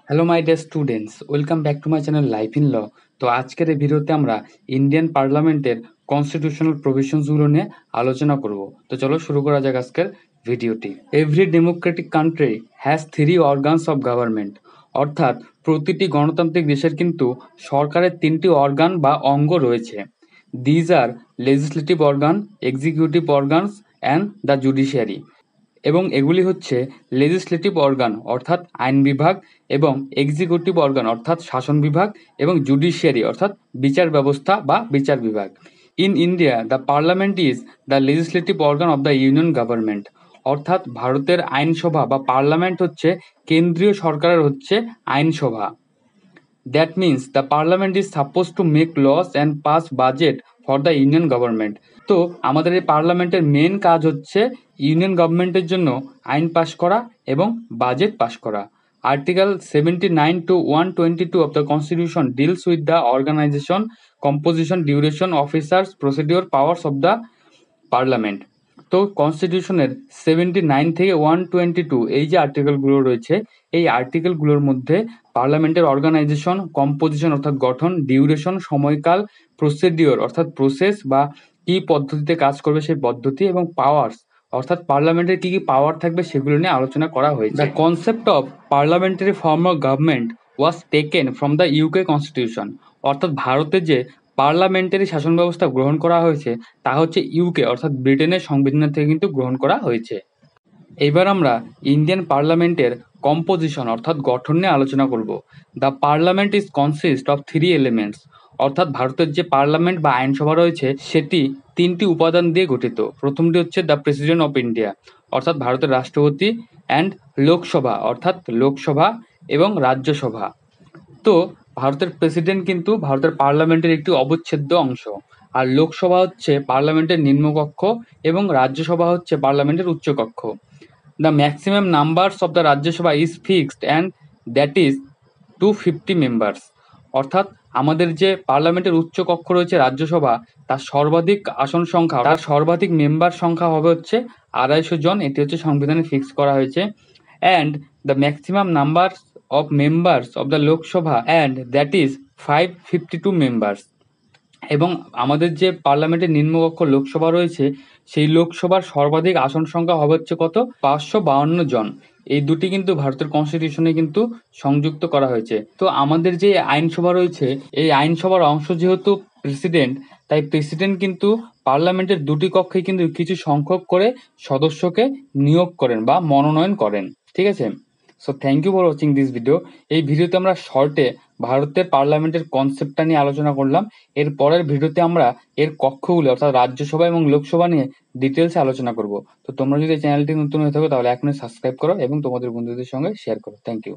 Hello my dear students, welcome back to my channel life in law. তো আজকের এই ভিডিওতে আমরা ইন্ডিয়ান পার্লামেন্টের কনস্টিটিউশনাল প্রভিশনসগুলো নিয়ে আলোচনা করব। তো চলো শুরু করা যাক আজকের ভিডিওটি। Every Democratic country has three organs of government, অর্থাৎ প্রতিটি গণতান্ত্রিক দেশের কিন্তু সরকারের তিনটি অর্গান বা অঙ্গ রয়েছে। These are legislative organ, executive organs and the judiciary. এবং এগুলি হচ্ছে লেজিসলেটিভ অর্গান অর্থাৎ আইন বিভাগ, এবং এক্সিকিউটিভ অর্গান অর্থাৎ শাসন বিভাগ, এবং জুডিশিয়ারি অর্থাৎ বিচার ব্যবস্থা বা বিচার বিভাগ। In India the parliament is the legislative organ of the union government, অর্থাৎ ভারতের আইনসভা বা পার্লামেন্ট হচ্ছে কেন্দ্রীয় সরকারের হচ্ছে আইনসভা। That means the parliament is suppose to make laws and pass budget for the union government. তো আমাদের এই পার্লামেন্টের মেন কাজ হচ্ছে ইউনিয়ন গভর্নমেন্টের জন্য আইন পাস করা এবং বাজেট পাস করা। Article 79 to 122 of the Constitution deals with the organization, composition, duration, officers, procedure, powers of the parliament. তো কনস্টিটিউশনের 79 থেকে 122 এই যে আর্টিকেলগুলো রয়েছে, এই আর্টিকেলগুলোর মধ্যে পার্লামেন্টের অর্গানাইজেশন, কম্পোজিশন অর্থাৎ গঠন, ডিউরেশন সময়কাল, প্রসিডিওর অর্থাৎ প্রসেস বা কি পদ্ধতিতে কাজ করবে সেই পদ্ধতি, এবং পাওয়ার্স অর্থাৎ পার্লামেন্টের কি কি পাওয়ার থাকবে সেগুলো নিয়ে আলোচনা করা হয়েছে। The concept of parliamentary form of government was taken from the UK constitution, অর্থাৎ ভারতে যে পার্লামেন্টারি শাসন ব্যবস্থা গ্রহণ করা হয়েছে তা হচ্ছে ইউকে অর্থাৎ ব্রিটেনের সংবিধান থেকে কিন্তু গ্রহণ করা হয়েছে। এবার আমরা ইন্ডিয়ান পার্লামেন্টের কম্পোজিশন অর্থাৎ গঠন নিয়ে আলোচনা করব। The parliament is consist of three elements, অর্থাৎ ভারতের যে পার্লামেন্ট বা আইনসভা রয়েছে সেটি তিনটি উপাদান দিয়ে গঠিত। প্রথমটি হচ্ছে দ্য প্রেসিডেন্ট অফ ইন্ডিয়া, অর্থাৎ ভারতের রাষ্ট্রপতি, অ্যান্ড লোকসভা অর্থাৎ লোকসভা এবং রাজ্যসভা। তো ভারতের প্রেসিডেন্ট কিন্তু ভারতের পার্লামেন্টের একটি অবিচ্ছেদ্য অংশ, আর লোকসভা হচ্ছে পার্লামেন্টের নিম্নকক্ষ এবং রাজ্যসভা হচ্ছে পার্লামেন্টের উচ্চকক্ষ। The maximum numbers of the Rajya Sabha is fixed and that is 250 members, অর্থাৎ আমাদের যে পার্লামেন্টের উচ্চ কক্ষ রয়েছে রাজ্যসভা, তার সর্বাধিক আসন সংখ্যা তার সর্বাধিক মেম্বার সংখ্যা হবে হচ্ছে 250 জন, এটি হচ্ছে সংবিধানে ফিক্স করা হয়েছে। And the maximum number of members of the Lok Sabha and that is 552 members, এবং আমাদের যে পার্লামেন্টের নিম্নকক্ষ লোকসভা রয়েছে সেই লোকসভার সর্বাধিক আসন সংখ্যা হবে হচ্ছে কত, 552 জন। এই দুটি কিন্তু ভারতের কনস্টিটিউশনে কিন্তু সংযুক্ত করা হয়েছে। তো আমাদের যে আইনসভা রয়েছে এই আইনসভার অংশ যেহেতু প্রেসিডেন্ট, তাই প্রেসিডেন্ট কিন্তু পার্লামেন্টের দুটি কক্ষে কিন্তু কিছু সংখ্যক করে সদস্যকে নিয়োগ করেন বা মনোনয়ন করেন। ঠিক আছে, so thank you for watching this video. এই ভিডিওতে আমরা শর্টে ভারতের পার্লামেন্টের কনসেপ্টটা নিয়ে আলোচনা করলাম। এর পরের ভিডিওতে আমরা এর কক্ষগুলো অর্থাৎ রাজ্যসভা এবং লোকসভা নিয়ে ডিটেলসে আলোচনা করব। তো তোমরা যদি চ্যানেলটি নতুন হয়ে থাকো তাহলে এখনই সাবস্ক্রাইব করো এবং তোমাদের বন্ধুদের সঙ্গে শেয়ার করো। Thank you.